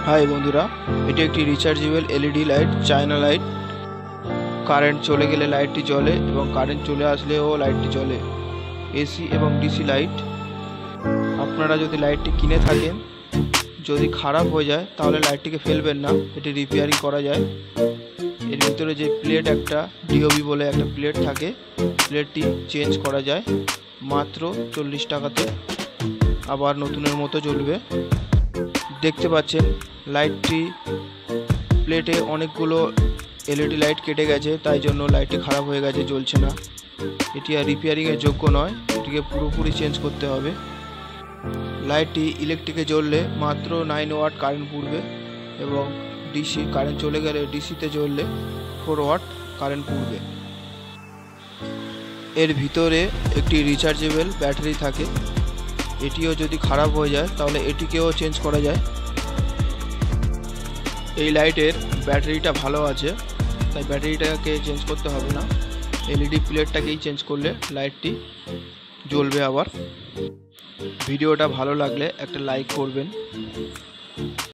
High বন্ধুরা, এটি একটি rechargeable LED light, China light. Current চলে গেলে লাইটটি জ্বলে এবং কারেন্ট চলে আসলেও লাইটটি জ্বলে। এসি এবং ডিসি লাইট। আপনারা যদি লাইটটি কিনে থাকেন, যদি খারাপ হয়ে যায় তাহলে লাইটটিকে ফেলবেন না, এটি রিপেয়ারিং করা যায়। এর ভিতরে যে প্লেট, একটা ডিওবি বলে একটা প্লেট থাকে, প্লেটটি চেঞ্জ করা যায় মাত্র 40 টাকাতে, আবার নতুনের মতো জ্বলবে। দেখতে পাচ্ছেন লাইটটি প্লেটে অনেকগুলো এলইডি লাইট কেটে গেছে, তাই জন্য লাইটটি খারাপ হয়ে গেছে, জ্বলছে না। এটি আর রিপেয়ারিংয়ের যোগ্য নয়, এটিকে পুরোপুরি চেঞ্জ করতে হবে। লাইটটি ইলেকট্রিকে জ্বললে মাত্র 9 ওয়াট কারেন্ট পুড়বে এবং ডিসি কারেন্ট চলে গেলে ডিসিতে জ্বললে 4 ওয়াট কারেন্ট পুড়বে। এর ভিতরে একটি রিচার্জেবল ব্যাটারি থাকে, এটিও যদি খারাপ হয়ে যায় তাহলে এটিকেও চেঞ্জ করা যায়। এই লাইটের ব্যাটারিটা ভালো আছে, তাই ব্যাটারিটাকে চেঞ্জ করতে হবে না, এলইডি প্লেটটাকেই চেঞ্জ করলে লাইটটি জ্বলবে আবার। ভিডিওটা ভালো লাগলে একটা লাইক করবেন।